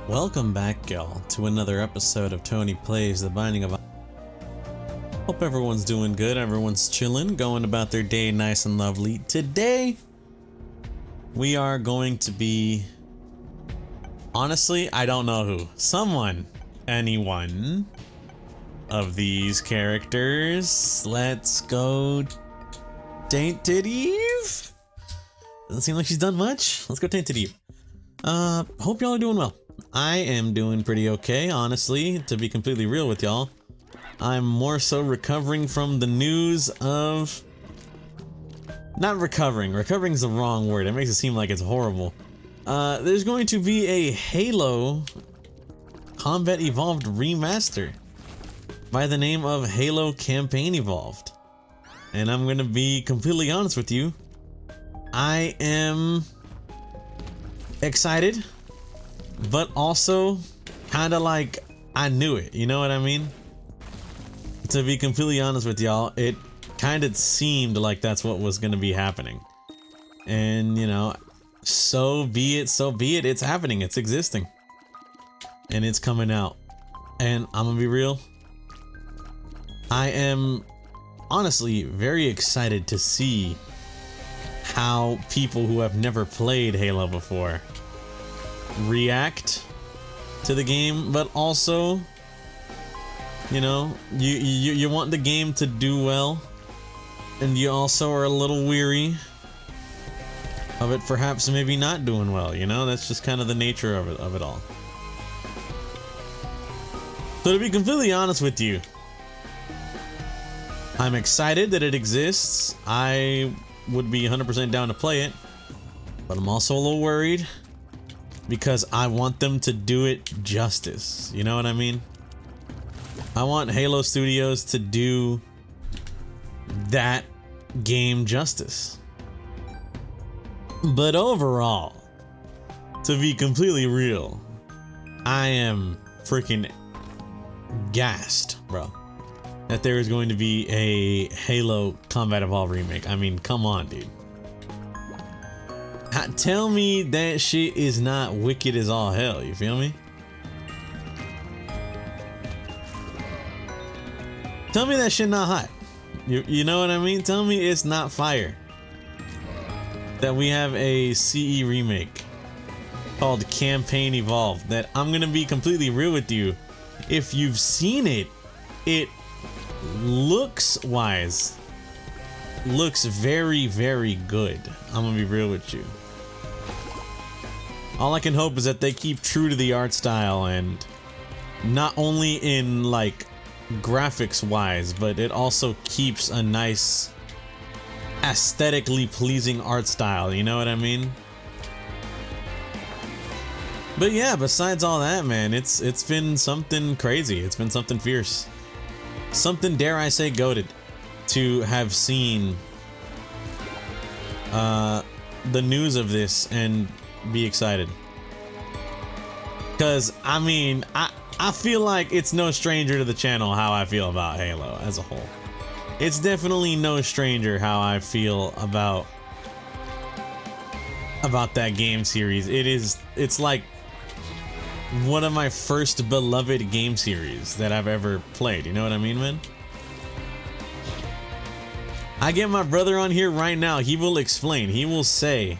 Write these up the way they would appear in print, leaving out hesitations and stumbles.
Welcome back, y'all, to another episode of Tony Plays The Binding of... Hope everyone's doing good, everyone's chilling, going about their day nice and lovely. Today, we are going to be... Honestly, I don't know who. Anyone of these characters. Let's go... Tainted Eve? Doesn't seem like she's done much. Let's go Tainted Eve. Hope y'all are doing well. I am doing pretty okay, honestly, to be completely real with y'all. I'm more so recovering from the news of... Not recovering. Recovering is the wrong word. It makes it seem like it's horrible. There's going to be a Halo Combat Evolved remaster by the name of Halo Campaign Evolved. And I'm gonna be completely honest with you. I am excited, but also kind of like I knew it, you know what I mean? To be completely honest with y'all, it kind of seemed like that's what was going to be happening. And, you know, so be it, it's happening, it's existing. And it's coming out. And I'm gonna be real, I am honestly very excited to see how people who have never played Halo before react to the game, but also, you know, you want the game to do well, and you also are a little weary of it perhaps maybe not doing well, you know? That's just kind of the nature of it all. So to be completely honest with you, I'm excited that it exists. I would be 100% down to play it, but I'm also a little worried because I want them to do it justice. You know what I mean? I want Halo Studios to do that game justice. But overall, to be completely real, I am freaking gassed, bro, that there is going to be a Halo Combat Evolved remake. I mean, come on, dude. Tell me that shit is not wicked as all hell, you feel me? Tell me that shit not hot. You know what I mean? Tell me it's not fire. That we have a CE remake called Campaign Evolved, that I'm gonna be completely real with you. If you've seen it, it looks very, very good. I'm gonna be real with you. All I can hope is that they keep true to the art style, and not only in like graphics wise, but it also keeps a nice aesthetically pleasing art style, you know what I mean? But yeah, besides all that, man, it's been something crazy. It's been something fierce. Something, dare I say, goated to have seen the news of this and be excited. Because, I mean, I feel like it's no stranger to the channel how I feel about Halo as a whole. It's definitely no stranger how I feel about that game series. It's like one of my first beloved game series that I've ever played. You know what I mean, man? I get my brother on here right now. He will explain. He will say...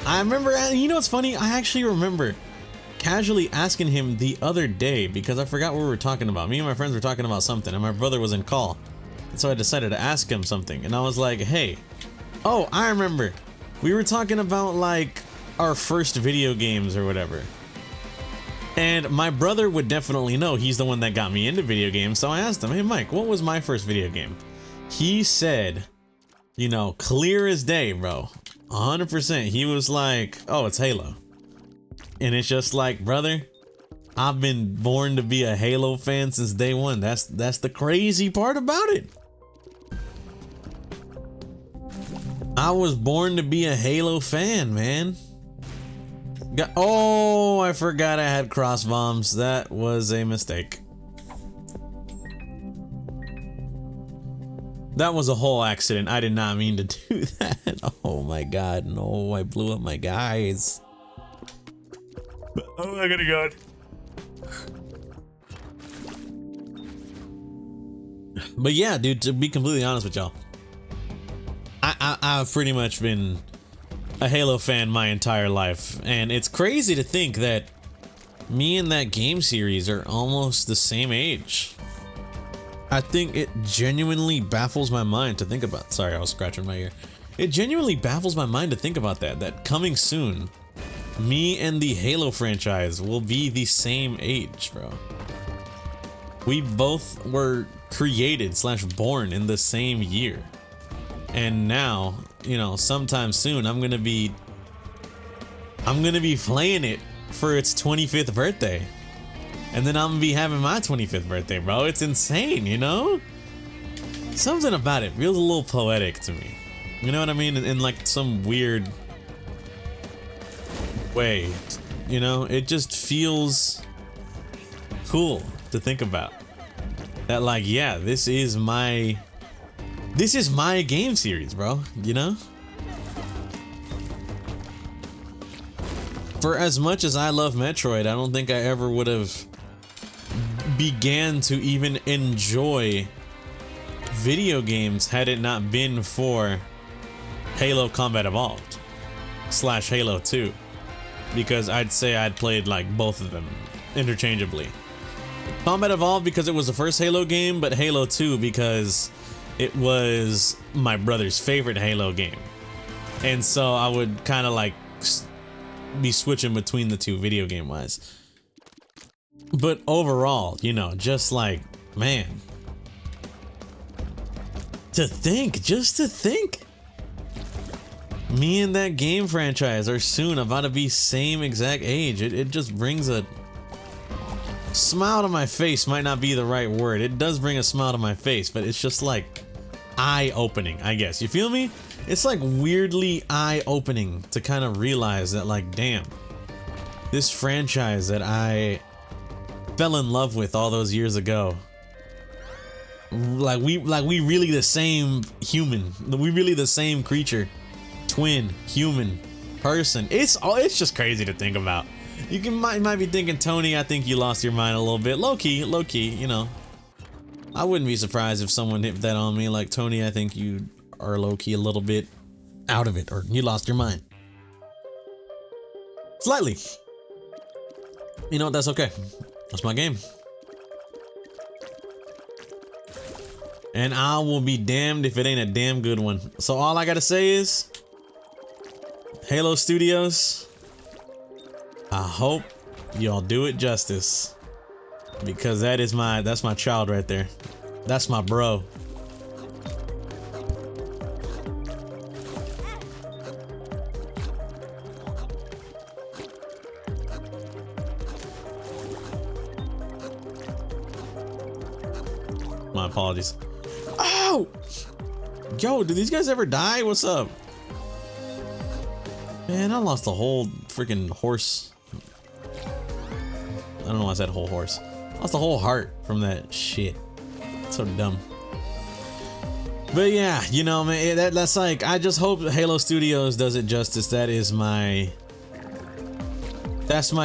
I remember, you know what's funny? I actually remember casually asking him the other day, because I forgot what we were talking about. Me and my friends were talking about something, and my brother was in call. And so I decided to ask him something. And I was like, hey, oh, I remember. We were talking about, like, our first video games or whatever. And my brother would definitely know. He's the one that got me into video games. So I asked him, hey, Mike, what was my first video game? He said, you know, clear as day, bro. 100%. He was like, oh, it's Halo. And it's just like, brother, I've been born to be a Halo fan since day one. That's the crazy part about it. I was born to be a Halo fan, man. Oh, I forgot I had cross bombs. That was a mistake. That was a whole accident. I did not mean to do that. Oh my god, no, I blew up my guys. Oh my god. But yeah, dude, to be completely honest with y'all, I've pretty much been a Halo fan my entire life, and it's crazy to think that me and that game series are almost the same age. I think it genuinely baffles my mind to think about. Sorry, I was scratching my ear. It genuinely baffles my mind to think about that coming soon, me and the Halo franchise will be the same age, bro. We both were created / born in the same year. And now, you know, sometime soon I'm gonna be playing it for its 25th birthday. And then I'm gonna be having my 25th birthday, bro. It's insane, you know? Something about it feels a little poetic to me. You know what I mean? In like some weird way. You know, it just feels cool to think about. That like, yeah, this is my game series, bro, you know? For as much as I love Metroid, I don't think I ever would have began to even enjoy video games had it not been for Halo Combat Evolved / Halo 2, because I'd say I'd played like both of them interchangeably. Combat Evolved because it was the first Halo game, but Halo 2 because it was my brother's favorite Halo game. And so I would kind of like be switching between the two video game wise. But overall, you know, just like, man, just to think, me and that game franchise are soon about to be same exact age. It just brings a smile to my face. Might not be the right word. It does bring a smile to my face, but it's just like eye-opening, I guess. You feel me? It's like weirdly eye-opening to kind of realize that, like, damn, this franchise that I fell in love with all those years ago, like we really the same human. We really the same creature, twin human person. It's just crazy to think about. You might be thinking, Tony, I think you lost your mind a little bit. Low key, you know. I wouldn't be surprised if someone hit that on me, like, Tony, I think you are low key a little bit out of it, or you lost your mind. Slightly. You know what? That's okay. That's my game. And I will be damned if it ain't a damn good one. So all I gotta say is, Halo Studios, I hope y'all do it justice, because that's my child right there. That's my bro. My apologies. Oh! Yo, did these guys ever die? What's up? Man, I lost a whole freaking horse. I don't know why I said whole horse. I lost a whole heart from that shit. It's so dumb. But yeah, you know, man, that's like, I just hope Halo Studios does it justice. That's my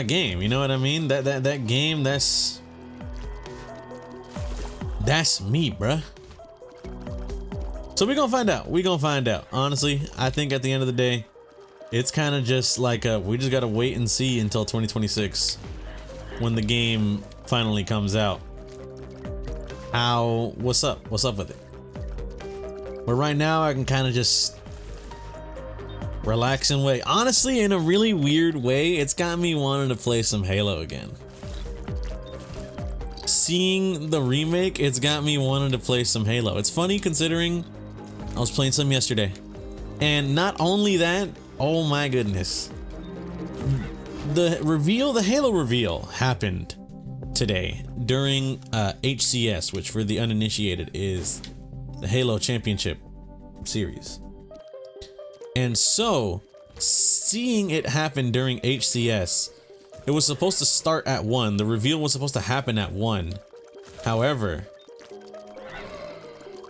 game. You know what I mean? That game, that's me, bruh. So we gonna find out. Honestly, I think at the end of the day, it's kind of just like we just gotta wait and see until 2026 when the game finally comes out. What's up with it? But right now I can kind of just relax and wait. Honestly, in a really weird way, it's got me wanting to play some Halo again. Seeing the remake, it's got me wanting to play some Halo. It's funny considering I was playing some yesterday. And not only that, oh my goodness. The Halo reveal happened today during HCS, which for the uninitiated is the Halo Championship Series. And so, seeing it happen during HCS, it was supposed to start at 1. The reveal was supposed to happen at 1. However,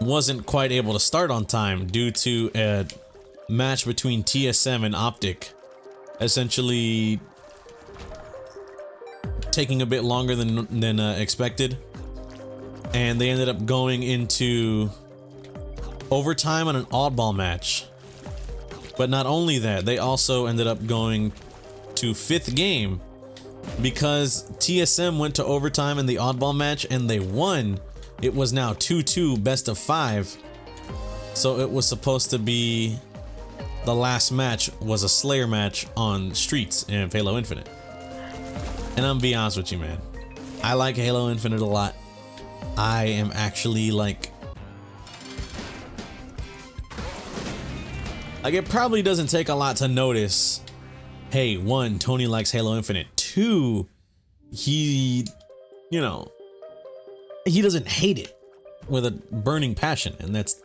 wasn't quite able to start on time due to a match between TSM and Optic essentially taking a bit longer than expected, and they ended up going into overtime on an oddball match. But not only that, they also ended up going to 5th game because TSM went to overtime in the oddball match and they won. It was now 2-2 best of 5. So it was supposed to be the last match was a Slayer match on Streets in Halo Infinite. And I'm gonna be honest with you, man. I like Halo Infinite a lot. I am actually like it probably doesn't take a lot to notice, hey, 1, Tony likes Halo Infinite. 2, he, you know, he doesn't hate it with a burning passion, and that's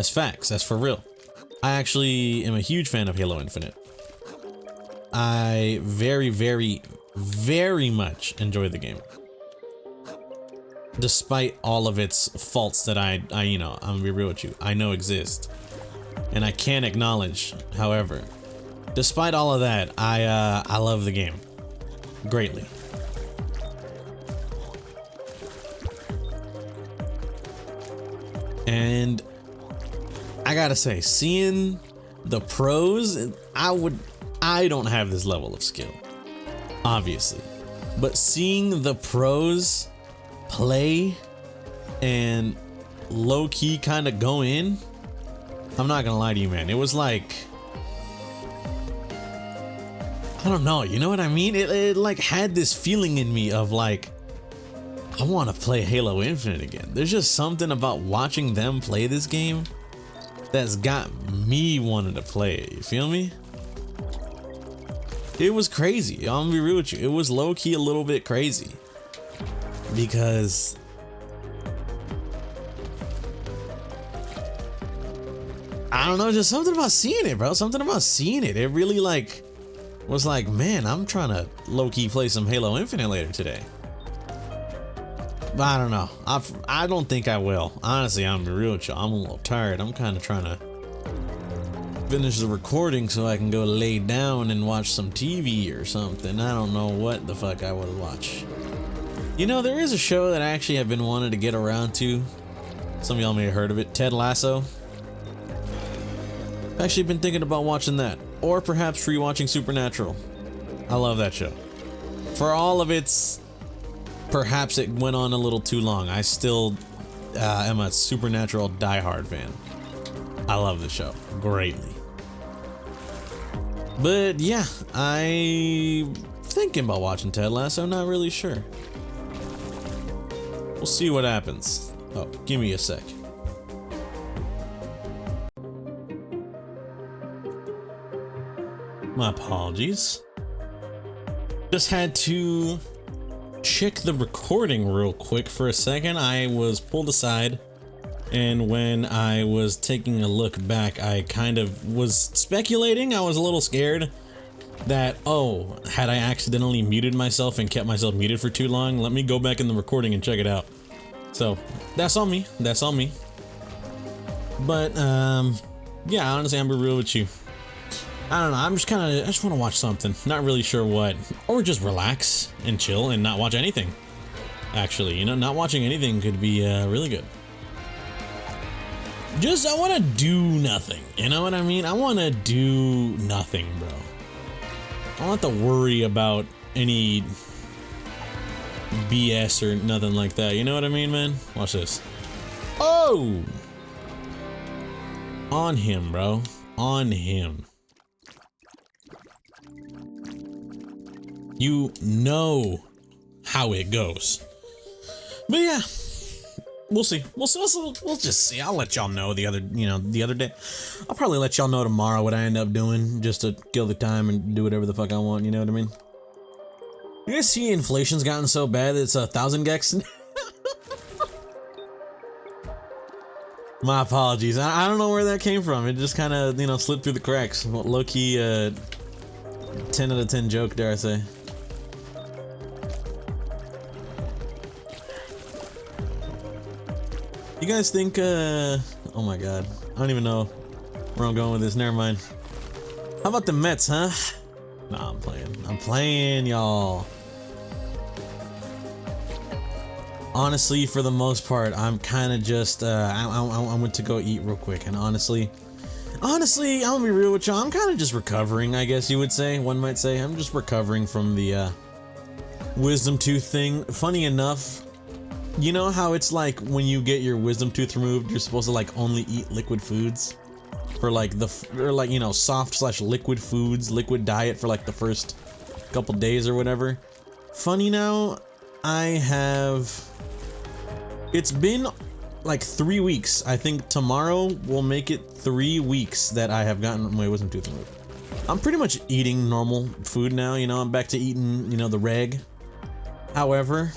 facts. That's for real. I actually am a huge fan of Halo Infinite. I very, very, very much enjoy the game, despite all of its faults that I you know, I'm gonna be real with you, I know exist, and I can't acknowledge. However, despite all of that, I love the game greatly. And I gotta say, seeing the pros, I don't have this level of skill, obviously, but seeing the pros play and low-key kind of go in, I'm not gonna lie to you, man, it was like, I don't know, you know what I mean? It like had this feeling in me of like, I want to play Halo Infinite again. There's just something about watching them play this game that's got me wanting to play it, you feel me? It was crazy, I'm gonna be real with you. It was low-key a little bit crazy because I don't know, just something about seeing it, bro. Something about seeing it. It really like was like, man, I'm trying to low-key play some Halo Infinite later today. But I don't know. I don't think I will. Honestly, I'm gonna be real with you. I'm a little tired. I'm kind of trying to finish the recording so I can go lay down and watch some TV or something. I don't know what the fuck I would watch. You know, there is a show that I actually have been wanting to get around to. Some of y'all may have heard of it. Ted Lasso. I've actually been thinking about watching that. Or perhaps rewatching Supernatural. I love that show. For all of its, perhaps it went on a little too long, I still am a Supernatural diehard fan. I love the show greatly. But yeah, I'm thinking about watching Ted Lasso, not really sure. We'll see what happens. Oh, give me a sec. My apologies. Just had to check the recording real quick for a second. I was pulled aside, and when I was taking a look back, I kind of was speculating. I was a little scared that, oh, had I accidentally muted myself and kept myself muted for too long? Let me go back in the recording and check it out. So that's on me. That's on me. But yeah, honestly, I'm real with you. I don't know, I just want to watch something, not really sure what, or just relax and chill and not watch anything. Actually, you know, not watching anything could be really good. I want to do nothing, you know what I mean? I want to do nothing, bro. I don't have to worry about any BS or nothing like that, you know what I mean, man? Watch this. Oh! On him, bro. On him. You know how it goes. But yeah, we'll see. We'll just see. I'll let y'all know the other day. I'll probably let y'all know tomorrow what I end up doing just to kill the time and do whatever the fuck I want, you know what I mean? You guys see inflation's gotten so bad that it's 1,000 gex? My apologies. I don't know where that came from. It just kind of, you know, slipped through the cracks. Low-key 10 out of 10 joke, dare I say. You guys think, oh my god, I don't even know where I'm going with this, never mind. How about the Mets, huh? Nah, I'm playing, y'all. Honestly, for the most part, I'm kind of just, I went to go eat real quick, and honestly, I'm gonna be real with y'all, I'm kind of just recovering, I guess you would say, one might say. I'm just recovering from the, wisdom tooth thing. Funny enough, you know how it's like when you get your wisdom tooth removed, you're supposed to like only eat liquid foods? For like you know, soft / liquid foods, liquid diet for like the first couple days or whatever. Funny now, it's been like 3 weeks. I think tomorrow will make it 3 weeks that I have gotten my wisdom tooth removed. I'm pretty much eating normal food now, you know, I'm back to eating, you know, the reg. However,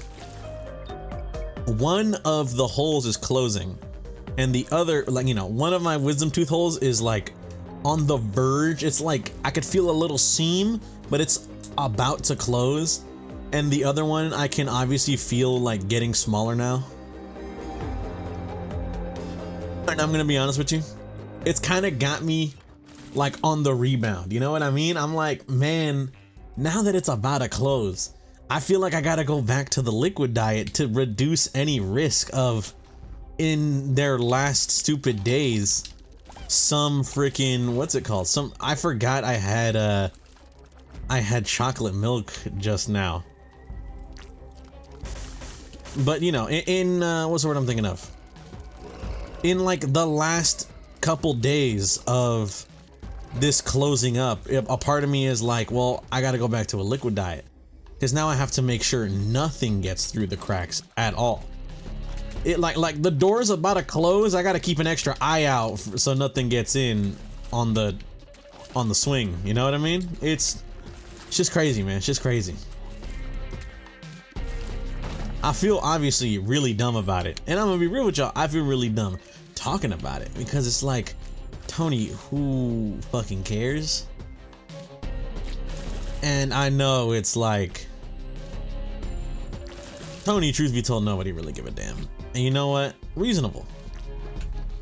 one of the holes is closing, and the other, like, you know, one of my wisdom tooth holes is like on the verge. It's like I could feel a little seam, but it's about to close. And the other one, I can obviously feel like getting smaller now. And I'm gonna be honest with you, it's kind of got me like on the rebound. You know what I mean? I'm like, man, now that it's about to close, I feel like I gotta go back to the liquid diet to reduce any risk of, in their last stupid days, some freaking, what's it called? I forgot I had chocolate milk just now. But you know, in what's the word I'm thinking of? In like the last couple days of this closing up, a part of me is like, well, I gotta go back to a liquid diet. Because now I have to make sure nothing gets through the cracks at all. It like the door's about to close, I gotta keep an extra eye out so nothing gets in on the swing, you know what I mean? It's just crazy, man, it's just crazy. I feel obviously really dumb about it, and I'm gonna be real with y'all, I feel really dumb talking about it, because it's like, Tony, who fucking cares? And I know it's like, Tony, truth be told, nobody really give a damn. And you know what? Reasonable.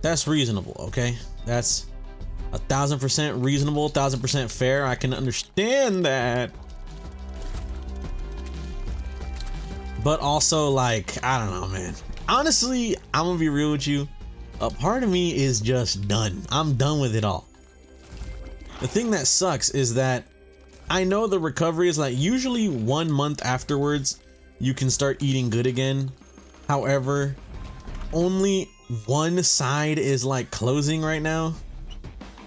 That's reasonable, okay? That's 1000% reasonable, 1000% fair. I can understand that. But also, like, I don't know, man. Honestly, I'm gonna be real with you. A part of me is just done. I'm done with it all. The thing that sucks is that I know the recovery is like usually 1 month afterwards you can start eating good again. However, only one side is like closing right now.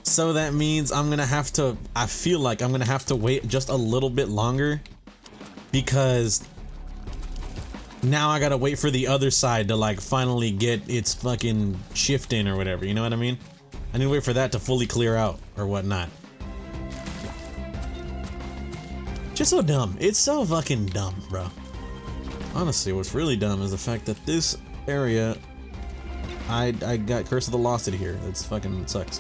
So that means I'm gonna have to, I feel like I'm gonna have to wait just a little bit longer, because now I gotta wait for the other side to like finally get its fucking shift in or whatever, you know what I mean? I need to wait for that to fully clear out or whatnot. Just so dumb. It's so fucking dumb, bro. Honestly, what's really dumb is the fact that this area, I got Curse of the Lost here. That's fucking sucks.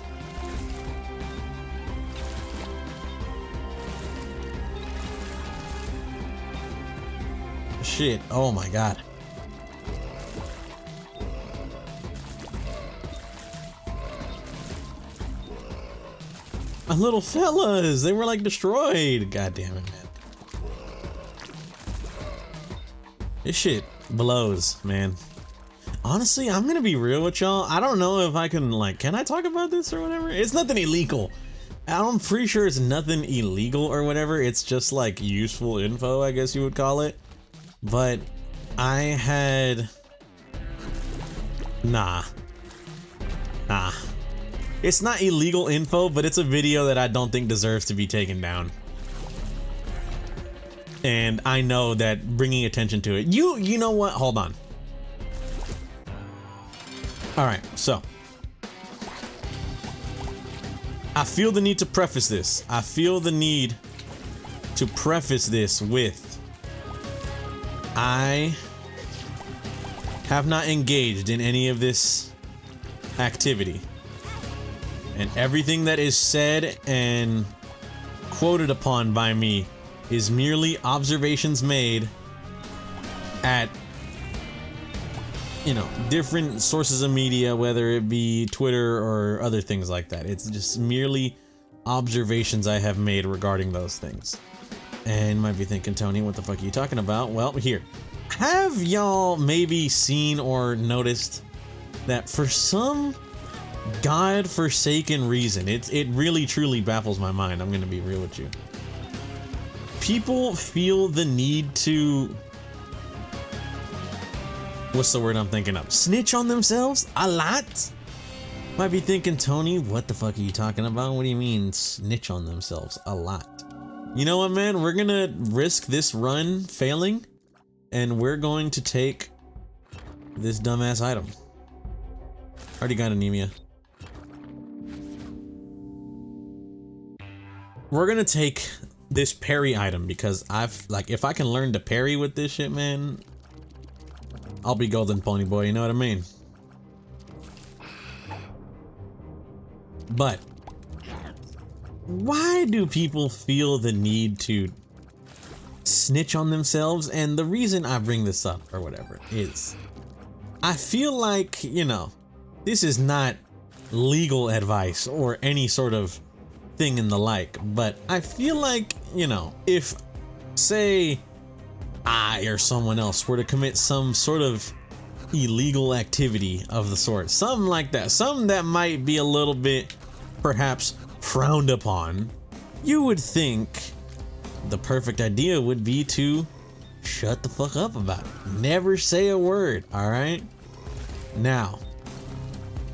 Shit, oh my god. My little fellas, they were like destroyed. God damn it, man. This shit blows, man. Honestly, I'm gonna be real with y'all. I don't know if I can, like, can I talk about this or whatever? It's nothing illegal. I'm pretty sure it's nothing illegal or whatever. It's just like useful info, I guess you would call it. But I had... Nah. It's not illegal info, but it's a video that I don't think deserves to be taken down. And I know that bringing attention to it, you know what? Hold on. All right, so I feel the need to preface this. I feel the need to preface this with, I have not engaged in any of this activity. And everything that is said and quoted upon by me is merely observations made at, you know, different sources of media, whether it be Twitter or other things like that. It's just merely observations I have made regarding those things. And you might be thinking, Tony, what the fuck are you talking about? Well, here. Have y'all maybe seen or noticed that for some god-forsaken reason, it really truly baffles my mind, I'm gonna be real with you, people feel the need to, what's the word I'm thinking of? Snitch on themselves a lot? Might be thinking, Tony, what the fuck are you talking about? What do you mean snitch on themselves a lot? You know what, man? We're gonna risk this run failing, and we're going to take this dumbass item. Already got anemia. We're gonna take this parry item because if I can learn to parry with this shit, man, I'll be golden pony boy, you know what I mean? But why do people feel the need to snitch on themselves? And the reason I bring this up or whatever is I feel like, you know, this is not legal advice or any sort of thing in the like, but I feel like, you know, if say I or someone else were to commit some sort of illegal activity of the sort, something like that, something that might be a little bit perhaps frowned upon, you would think the perfect idea would be to shut the fuck up about it. Never say a word, all right? Now,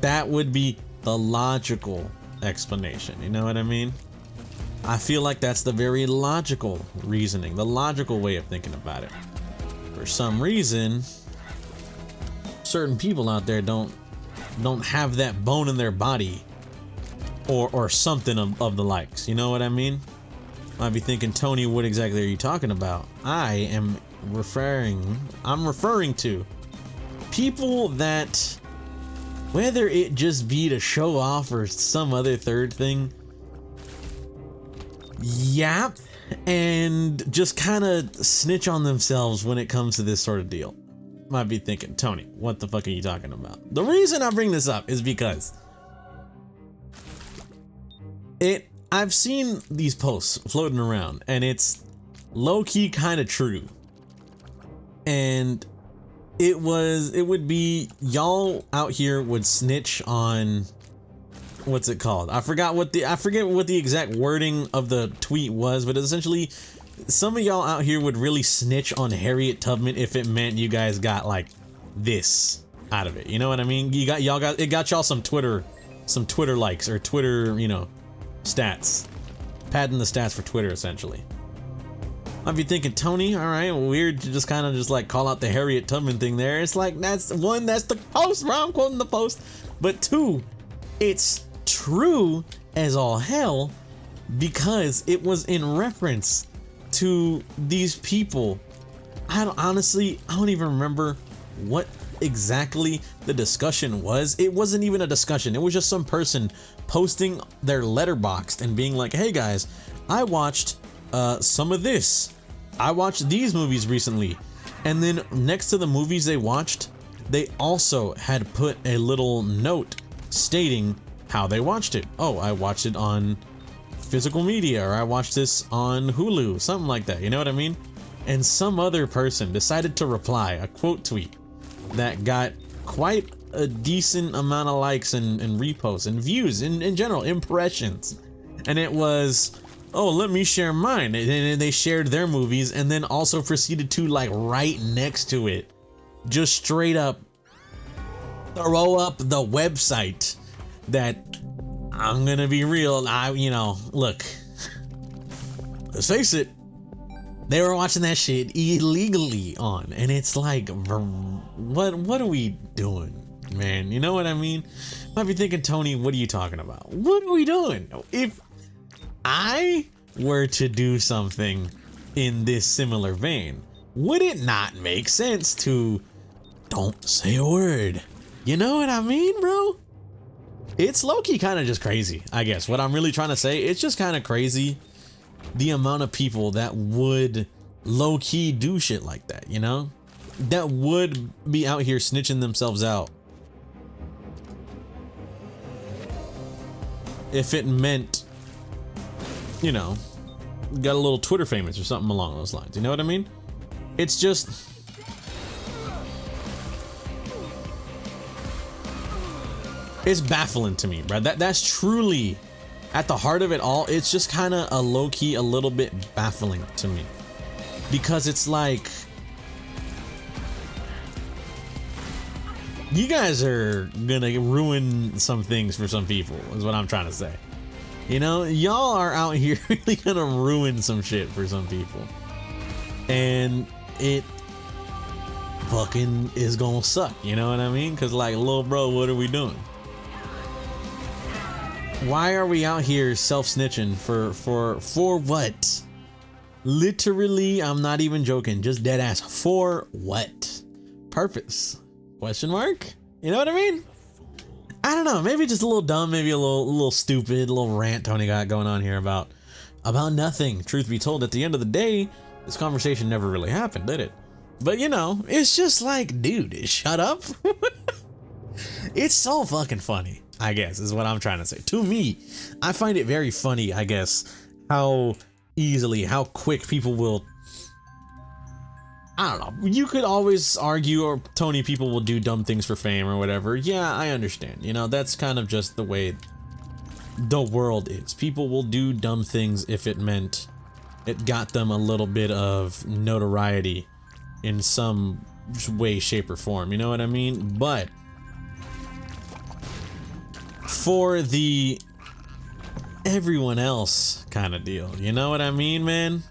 that would be the logical explanation, you know what I mean? I feel like that's the very logical reasoning, the logical way of thinking about it. For some reason, certain people out there don't have that bone in their body or something of the likes, you know what I mean? Might be thinking, Tony, what exactly are you talking about? I'm referring to people that, whether it just be to show off or some other third thing, yap and just kind of snitch on themselves when it comes to this sort of deal. Might be thinking, Tony, what the fuck are you talking about? The reason I bring this up is because I've seen these posts floating around and it's low-key kind of true. And it would be y'all out here would snitch on, what's it called? I forget what the exact wording of the tweet was, but essentially some of y'all out here would really snitch on Harriet Tubman if it meant you guys got like this out of it. You know what I mean? It got y'all some Twitter likes or Twitter, you know, stats. Padding the stats for Twitter essentially. I'd be thinking, Tony, all right, weird to just kind of just like call out the Harriet Tubman thing there. It's like, that's the post, bro. I'm quoting the post. But two, it's true as all hell because it was in reference to these people. I don't even remember what exactly the discussion was. It wasn't even a discussion. It was just some person posting their letterboxd and being like, hey guys, I watched some of this. I watched these movies recently. And then next to the movies they watched, they also had put a little note stating how they watched it. Oh, I watched it on physical media, or I watched this on Hulu, something like that, you know what I mean? And some other person decided to reply a quote tweet that got quite a decent amount of likes and reposts and views in general, impressions. And it was, oh, let me share mine. And they shared their movies and then also proceeded to, like, right next to it, just straight up throw up the website that, I'm gonna be real, you know, look, let's face it, they were watching that shit illegally on, and it's like, what are we doing, man? You know what I mean? Might be thinking, Tony, what are you talking about? What are we doing? If I were to do something in this similar vein, would it not make sense to don't say a word? You know what I mean, bro? It's low-key kind of just crazy, I guess. What I'm really trying to say, it's just kind of crazy the amount of people that would low-key do shit like that, you know? That would be out here snitching themselves out if it meant, you know, got a little Twitter famous or something along those lines. You know what I mean? It's just, It's baffling to me, bro. That's truly at the heart of it all. It's just kind of a low-key, a little bit baffling to me, because it's like, you guys are gonna ruin some things for some people, is what I'm trying to say. You know, y'all are out here really gonna ruin some shit for some people, and it fucking is gonna suck, you know what I mean? Because like, little bro, what are we doing? Why are we out here self-snitching for what? Literally, I'm not even joking, just dead ass. For what purpose? Question mark? You know what I mean? I don't know, maybe just a little dumb, maybe a little stupid, a little rant Tony got going on here about nothing. Truth be told, at the end of the day, this conversation never really happened, did it? But you know, it's just like, dude, shut up. It's so fucking funny, I guess, is what I'm trying to say. To me, I find it very funny, I guess, how easily, how quick people will, I don't know. You could always argue, or Tony, people will do dumb things for fame or whatever. Yeah, I understand. You know, that's kind of just the way the world is. People will do dumb things if it meant it got them a little bit of notoriety in some way, shape, or form. You know what I mean? But for the everyone else kind of deal, you know what I mean, man?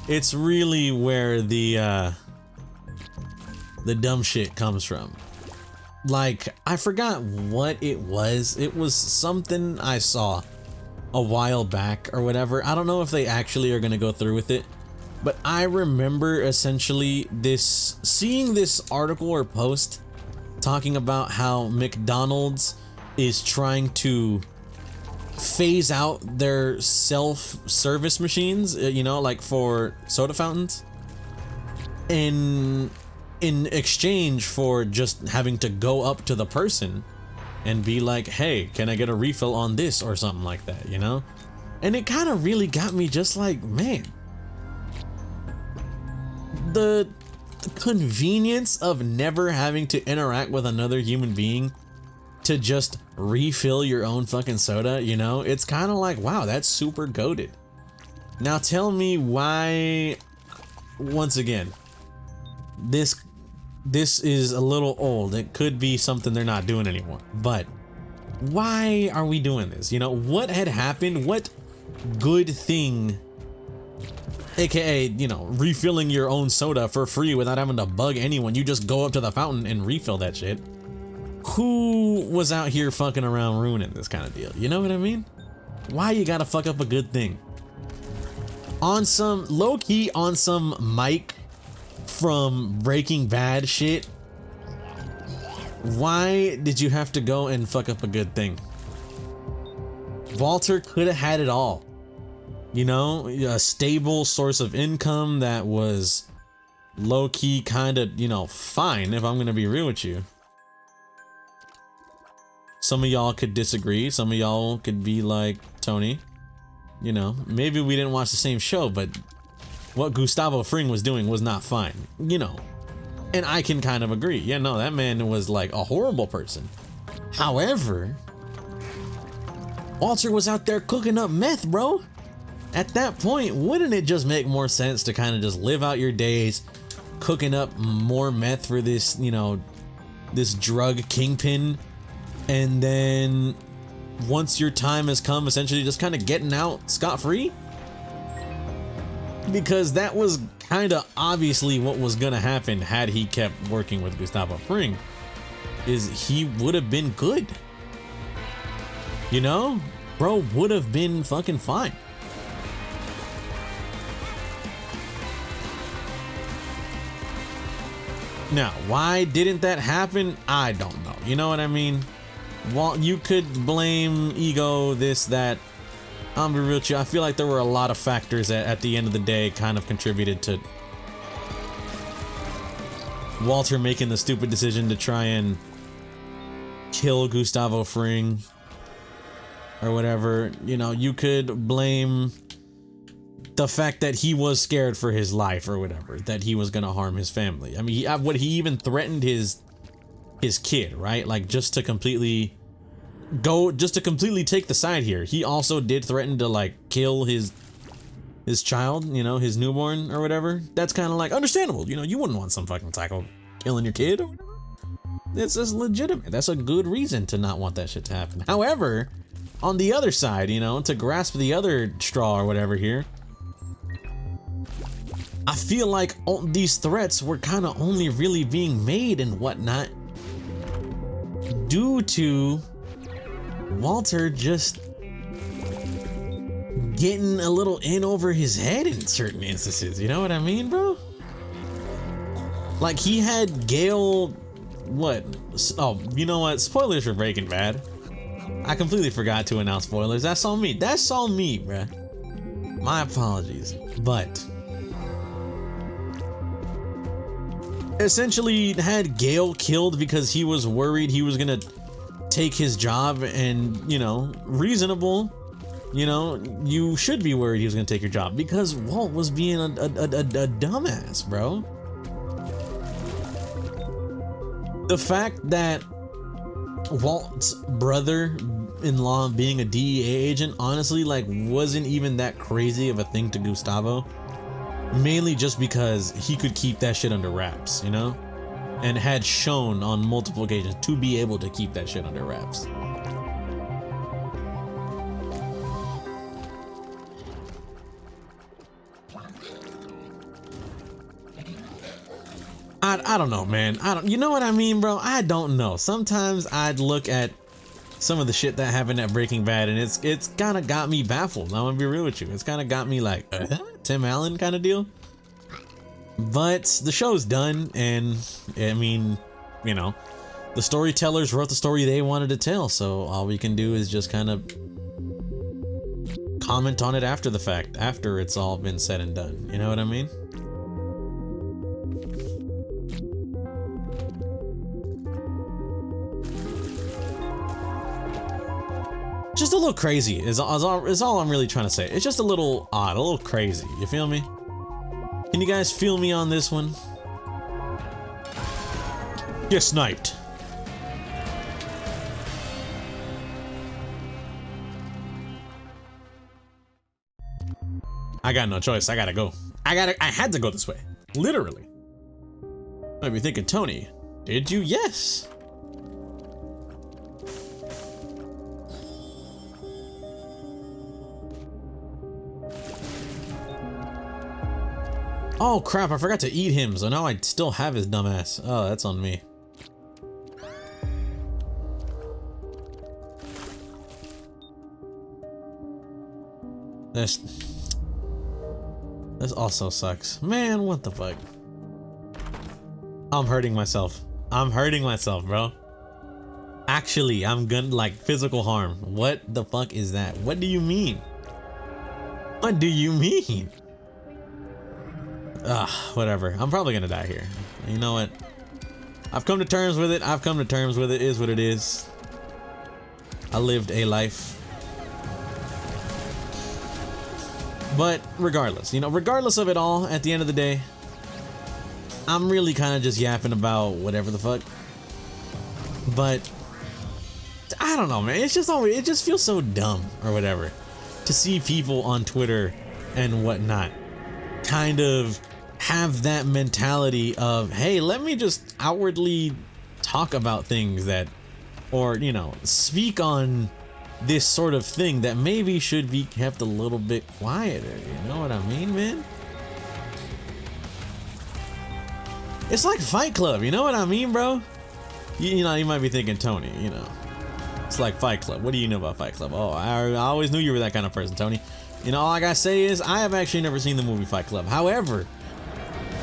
It's really where the dumb shit comes from. Like, I forgot what it was. It was something I saw a while back or whatever. I don't know if they actually are gonna go through with it, but I remember essentially seeing this article or post talking about how McDonald's is trying to phase out their self-service machines, you know, like for soda fountains, in exchange for just having to go up to the person and be like, hey, can I get a refill on this or something like that, you know? And it kind of really got me just like, man, the convenience of never having to interact with another human being to just refill your own fucking soda, you know? It's kind of like, wow, that's super goated. Now tell me why, once again, this is a little old. It could be something they're not doing anymore, but why are we doing this? You know, what had happened? What good thing, aka, you know, refilling your own soda for free without having to bug anyone? You just go up to the fountain and refill that shit. Who was out here fucking around ruining this kind of deal? You know what I mean? Why you gotta fuck up a good thing? On some low-key, on some Mike from Breaking Bad shit, why did you have to go and fuck up a good thing? Walter could have had it all. You know, a stable source of income that was low-key kind of, you know, fine, if I'm gonna be real with you. Some of y'all could disagree. Some of y'all could be like, Tony, you know, maybe we didn't watch the same show, but what Gustavo Fring was doing was not fine, you know. And I can kind of agree. Yeah, no, that man was like a horrible person. However, Walter was out there cooking up meth, bro. At that point, wouldn't it just make more sense to kind of just live out your days cooking up more meth for this, you know, this drug kingpin? And then once your time has come, essentially just kind of getting out scot-free? Because that was kind of obviously what was gonna happen had he kept working with Gustavo Fring, is he would have been good. You know? Bro would have been fucking fine. Now, why didn't that happen? I don't know. You know what I mean? Well, you could blame ego, this, that. I'm gonna be real with you, I feel like there were a lot of factors that at the end of the day kind of contributed to Walter making the stupid decision to try and kill Gustavo Fring or whatever. You know, you could blame the fact that he was scared for his life or whatever, that he was gonna harm his family. I mean, he even threatened his his kid, right? Like just to completely take the side here. He also did threaten to like kill his child, you know, his newborn or whatever. That's kind of like understandable. You know, you wouldn't want some fucking psycho killing your kid or whatever. It's just legitimate. That's a good reason to not want that shit to happen. However, on the other side, you know, to grasp the other straw or whatever here, I feel like these threats were kind of only really being made and whatnot due to Walter just getting a little in over his head in certain instances. You know what I mean, bro? Like he had Gale, what? Oh, you know what? Spoilers for Breaking Bad. I completely forgot to announce spoilers. That's on me. That's on me, bruh. My apologies. But essentially had Gale killed because he was worried he was gonna take his job, and you know, reasonable. You know, you should be worried he was gonna take your job because Walt was being a dumbass, bro. The fact that Walt's brother-in-law being a DEA agent honestly like wasn't even that crazy of a thing to Gustavo, mainly just because he could keep that shit under wraps, you know, and had shown on multiple occasions to be able to keep that shit under wraps. I don't know, man. You know what I mean, bro? I don't know. Sometimes I'd look at some of the shit that happened at Breaking Bad and it's kind of got me baffled. I'm gonna be real with you. It's kind of got me like, Tim Allen kind of deal. But the show's done, and I mean, you know, the storytellers wrote the story they wanted to tell, so all we can do is just kind of comment on it after the fact, after it's all been said and done. You know what I mean? Just a little crazy is all I'm really trying to say. It's just a little odd, a little crazy. You feel me? Can you guys feel me on this one? Get sniped. I got no choice. I gotta go. I had to go this way. Literally. Might be thinking, Tony, did you? Yes. Oh crap, I forgot to eat him, so now I still have his dumbass. Oh, that's on me. This also sucks. Man, what the fuck? I'm hurting myself. I'm hurting myself, bro. Actually, I'm gonna like physical harm. What the fuck is that? What do you mean? What do you mean? Whatever. I'm probably gonna die here. You know what? I've come to terms with it. I've come to terms with it. It is what it is. I lived a life. But regardless, you know, regardless of it all, at the end of the day, I'm really kind of just yapping about whatever the fuck. But I don't know, man. It's just always, it just feels so dumb or whatever to see people on Twitter and whatnot kind of have that mentality of, hey, let me just outwardly talk about things that, or, you know, speak on this sort of thing that maybe should be kept a little bit quieter. You know what I mean, man? It's like Fight Club. You know what I mean, bro? You know, you might be thinking, Tony, you know, it's like Fight Club. What do you know about Fight Club? Oh, I always knew you were that kind of person, Tony. You know, all I gotta say is I have actually never seen the movie Fight Club. However,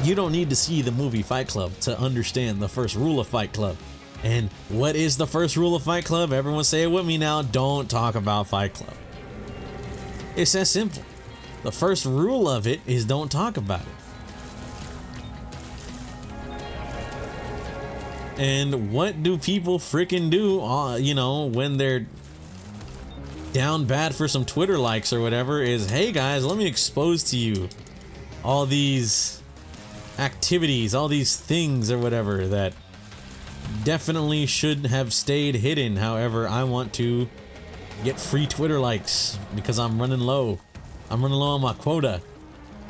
you don't need to see the movie Fight Club to understand the first rule of Fight Club. And what is the first rule of Fight Club? Everyone say it with me now. Don't talk about Fight Club. It's that simple. The first rule of it is don't talk about it. And what do people freaking do, you know, when they're down bad for some Twitter likes or whatever is, hey guys, let me expose to you all these activities, all these things or whatever that definitely should have stayed hidden. However, I want to get free Twitter likes because I'm running low. I'm running low on my quota.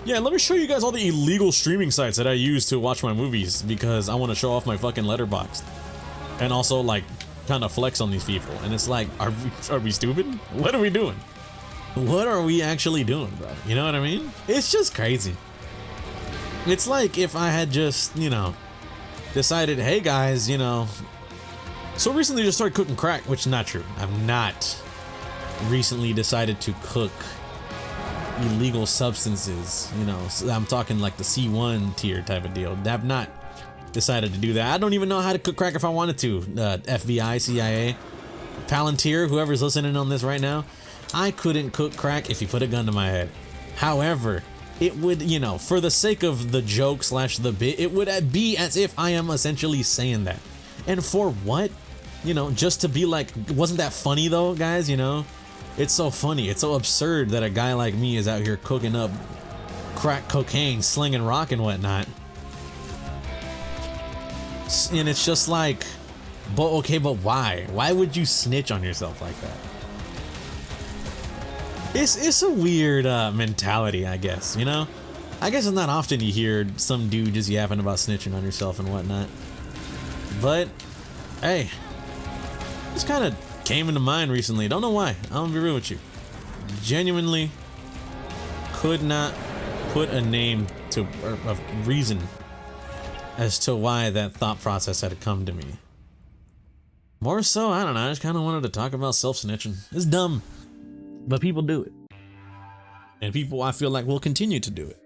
Yeah, let me show you guys all the illegal streaming sites that I use to watch my movies because I want to show off my fucking letterbox. And also, like, kind of flex on these people. And it's like, are we stupid? What are we doing? What are we actually doing, bro? You know what I mean? It's just crazy. It's like if I had just, you know, decided, hey guys, you know, so recently just started cooking crack, which is not true. I've not recently decided to cook illegal substances, you know. So I'm talking like the C1 tier type of deal. I've not decided to do that. I don't even know how to cook crack if I wanted to. FBI, CIA, Palantir, whoever's listening on this right now, I couldn't cook crack if you put a gun to my head. However, it would, you know, for the sake of the joke slash the bit, it would be as if I am essentially saying that. And for what? You know, just to be like, wasn't that funny though, guys, you know? It's so funny. It's so absurd that a guy like me is out here cooking up crack cocaine, slinging rock and whatnot. And it's just like, but okay, but why? Why would you snitch on yourself like that? It's a weird mentality, I guess, you know? I guess it's not often you hear some dude just yapping about snitching on yourself and whatnot. But, hey, this kind of came into mind recently. Don't know why. I'm gonna be real with you. Genuinely could not put a name to, or a reason as to why that thought process had come to me. More so, I don't know, I just kind of wanted to talk about self-snitching. It's dumb, but people do it. And people, I feel like, will continue to do it.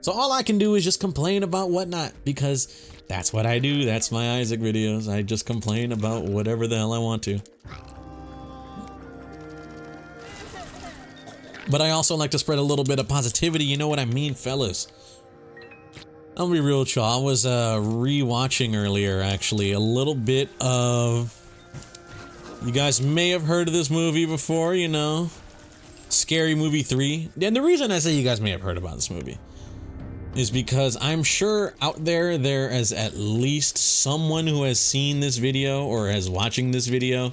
So all I can do is just complain about whatnot, because that's what I do. That's my Isaac videos. I just complain about whatever the hell I want to. But I also like to spread a little bit of positivity, you know what I mean, fellas? I'll be real with y'all. I was re-watching earlier, actually, a little bit of... You guys may have heard of this movie before, you know, Scary Movie 3. And the reason I say you guys may have heard about this movie is because I'm sure out there is at least someone who has seen this video or is watching this video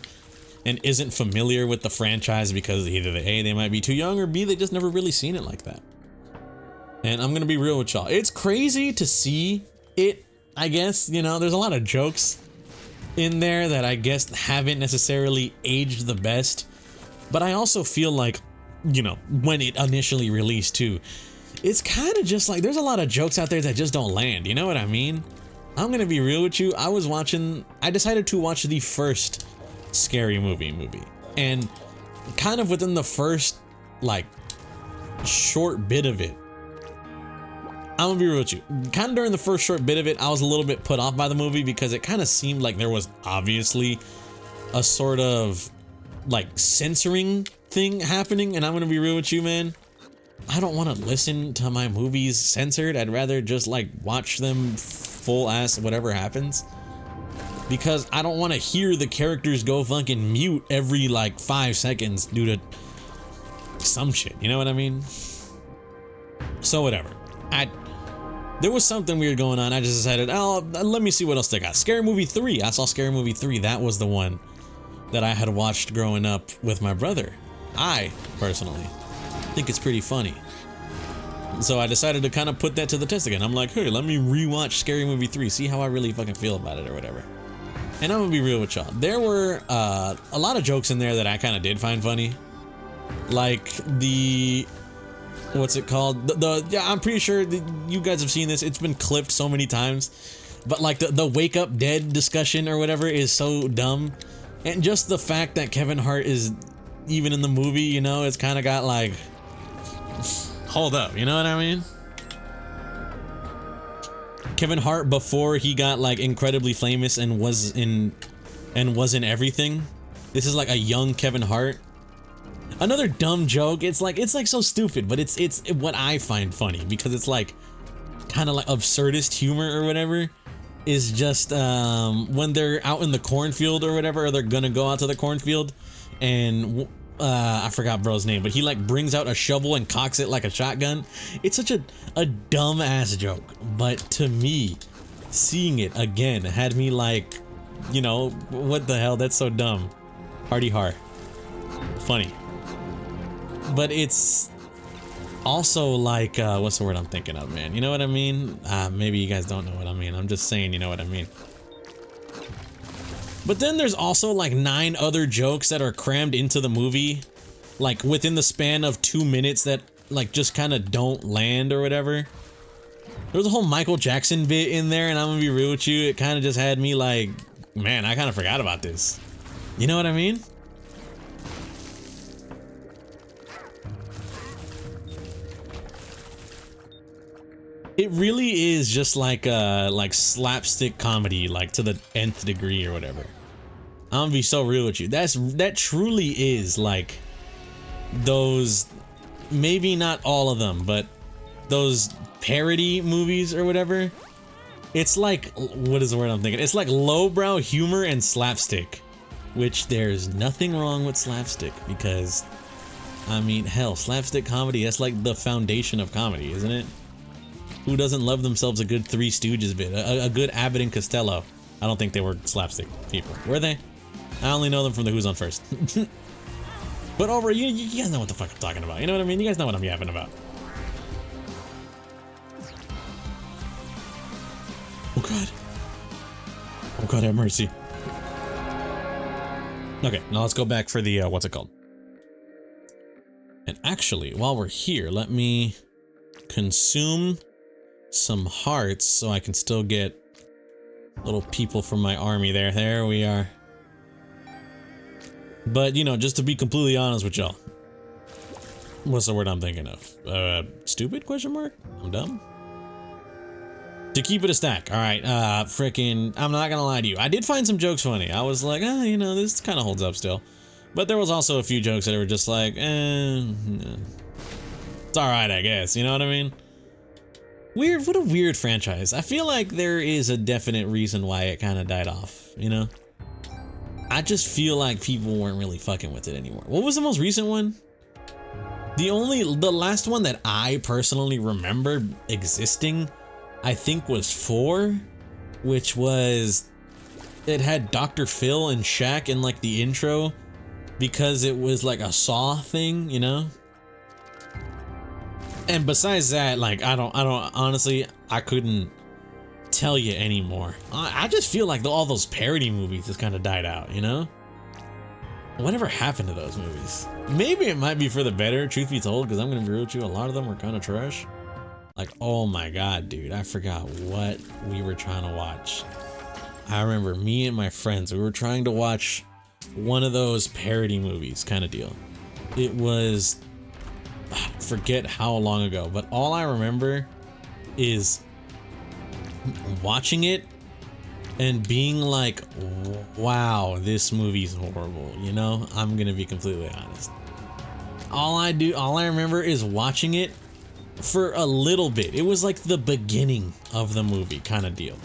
and isn't familiar with the franchise because either A, they might be too young, or B, they just never really seen it like that. And I'm gonna be real with y'all. It's crazy to see it, I guess, you know, there's a lot of jokes in there that I guess haven't necessarily aged the best. But I also feel like, you know, when it initially released too, it's kind of just like, there's a lot of jokes out there that just don't land, you know what I mean? I'm gonna be real with you. I decided to watch the first Scary Movie. And kind of within the first, like, short bit of it, I'm gonna be real with you. Kind of during the first short bit of it, I was a little bit put off by the movie because it kind of seemed like there was obviously a sort of, like, censoring thing happening. And I'm gonna be real with you, man. I don't want to listen to my movies censored. I'd rather just, like, watch them full ass whatever happens. Because I don't want to hear the characters go fucking mute every, like, 5 seconds due to some shit. You know what I mean? So whatever. There was something weird going on. I just decided, oh, let me see what else they got. Scary Movie 3. I saw Scary Movie 3. That was the one that I had watched growing up with my brother. I, personally, think it's pretty funny. So I decided to kind of put that to the test again. I'm like, hey, let me rewatch Scary Movie 3, see how I really fucking feel about it or whatever. And I'm gonna be real with y'all. There were a lot of jokes in there that I kind of did find funny. Like the... What's it called? Yeah, I'm pretty sure that you guys have seen this. It's been clipped so many times. But like the wake up dead discussion or whatever is so dumb. And just the fact that Kevin Hart is even in the movie, you know, it's kind of got like... Hold up, you know what I mean? Kevin Hart before he got like incredibly famous and was in everything. This is like a young Kevin Hart. Another dumb joke. It's like so stupid, but it's what I find funny because it's like kind of like absurdist humor or whatever. Is just when they're out in the cornfield or whatever, or they're gonna go out to the cornfield, and I forgot bro's name, but he like brings out a shovel and cocks it like a shotgun. It's such a dumb ass joke, but to me, seeing it again had me like, you know, what the hell? That's so dumb. Hardy har. Funny. But it's also like, what's the word I'm thinking of, man? You know what I mean? Maybe you guys don't know what I mean. I'm just saying, you know what I mean. But then there's also like 9 other jokes that are crammed into the movie, like within the span of 2 minutes that like just kind of don't land or whatever. There's a whole Michael Jackson bit in there, and I'm gonna be real with you, it kind of just had me like, man, I kind of forgot about this. You know what I mean? It really is just like slapstick comedy, like to the nth degree or whatever. I'm gonna be so real with you. That truly is like those, maybe not all of them, but those parody movies or whatever. It's like, what is the word I'm thinking? It's like lowbrow humor and slapstick, which there's nothing wrong with slapstick because, I mean, hell, slapstick comedy, that's like the foundation of comedy, isn't it? Who doesn't love themselves a good Three Stooges bit? A good Abbott and Costello. I don't think they were slapstick people. Were they? I only know them from the Who's on First. But over, you guys know what the fuck I'm talking about. You know what I mean? You guys know what I'm yapping about. Oh god. Oh god, have mercy. Okay, now let's go back for the, what's it called? And actually, while we're here, let me consume some hearts so I can still get little people from my army there. There we are. But, you know, just to be completely honest with y'all. What's the word I'm thinking of? Stupid question mark? I'm dumb? To keep it a stack. Alright, frickin', I'm not gonna lie to you. I did find some jokes funny. I was like, you know, this kind of holds up still. But there was also a few jokes that were just like, it's alright, I guess. You know what I mean? Weird, what a weird franchise. I feel like there is a definite reason why it kind of died off, you know? I just feel like people weren't really fucking with it anymore. What was the most recent one? The last one that I personally remember existing, I think was 4, which was, it had Dr. Phil and Shaq in like the intro because it was like a Saw thing, you know? And besides that, like, I don't honestly, I couldn't tell you anymore. I just feel like all those parody movies just kind of died out, you know? Whatever happened to those movies? Maybe it might be for the better, truth be told, because I'm gonna be real with you, a lot of them were kind of trash. Like, oh my god, dude, I forgot what we were trying to watch. I remember me and my friends, we were trying to watch one of those parody movies kind of deal. It was, I forget how long ago, but all I remember is watching it and being like, wow, this movie's horrible, you know? I'm gonna be completely honest. All I remember is watching it for a little bit. It was like the beginning of the movie kind of deal,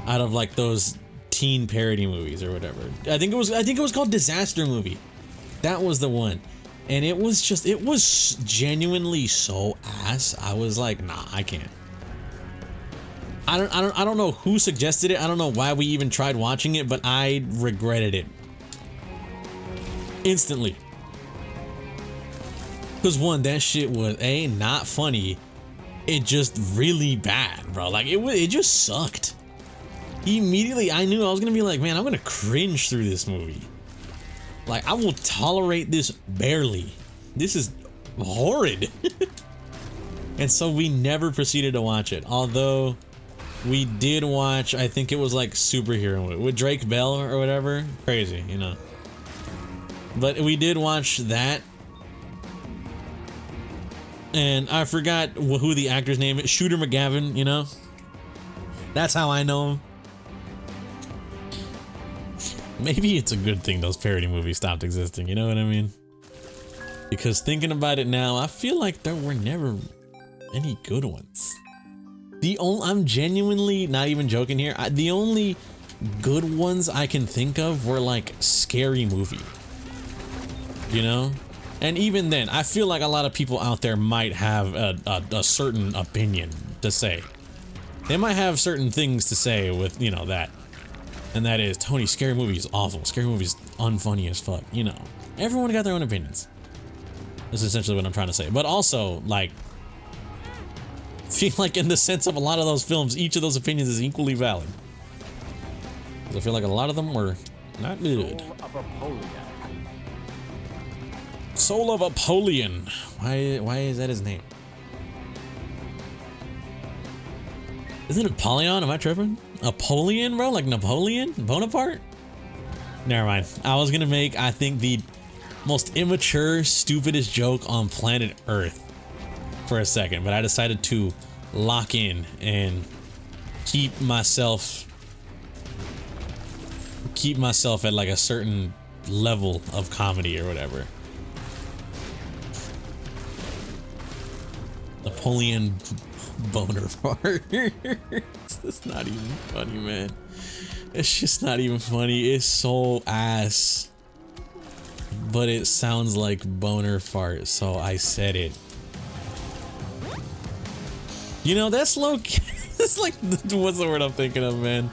out of like those teen parody movies or whatever. I think it was called Disaster Movie. That was the one. And it was genuinely so ass. I was like, nah, I can't. I don't know who suggested it. I don't know why we even tried watching it, but I regretted it instantly. Because one, that shit was not funny. It just really bad, bro. Like it just sucked. Immediately, I knew I was gonna be like, man, I'm gonna cringe through this movie. Like, I will tolerate this barely. This is horrid. And so we never proceeded to watch it. Although we did watch, I think it was like Superhero with Drake Bell or whatever. Crazy, you know. But we did watch that. And I forgot who the actor's name is. Shooter McGavin, you know. That's how I know him. Maybe it's a good thing those parody movies stopped existing, you know what I mean? Because thinking about it now, I feel like there were never any good ones. I'm genuinely not even joking here. The only good ones I can think of were like Scary Movie, you know? And even then, I feel like a lot of people out there might have a certain opinion to say. They might have certain things to say with, you know, that. And that is, Tony, scary movie is awful. Scary movie is unfunny as fuck. You know, everyone got their own opinions. That's essentially what I'm trying to say. But also, like, feel like in the sense of a lot of those films, each of those opinions is equally valid. Because I feel like a lot of them were not good. Soul of Apollyon. Why is that his name? Isn't it Apollyon? Am I tripping? Apollyon, bro? Like Napoleon? Bonaparte? Never mind. I was gonna make, I think, the most immature, stupidest joke on planet Earth for a second, but I decided to lock in and keep myself at like a certain level of comedy or whatever. Napoleon Bonaparte. It's not even funny, man. It's just not even funny. It's so ass. But it sounds like boner fart, so I said it. You know, that's low key. It's like, what's the word I'm thinking of, man?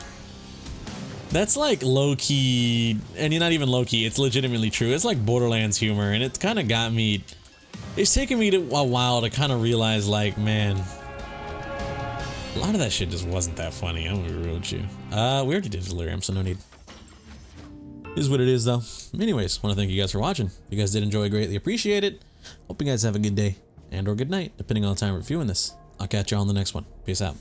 That's like low key, and you're not even low key, it's legitimately true. It's like Borderlands humor, and it's kind of got me. It's taken me a while to kind of realize, like, man, a lot of that shit just wasn't that funny. I'm gonna be real with you. We already did Delirium, so no need. Is what it is, though. Anyways, want to thank you guys for watching. If you guys did enjoy, greatly appreciate it. Hope you guys have a good day and or good night, depending on the time we're viewing this. I'll catch you on the next one. Peace out.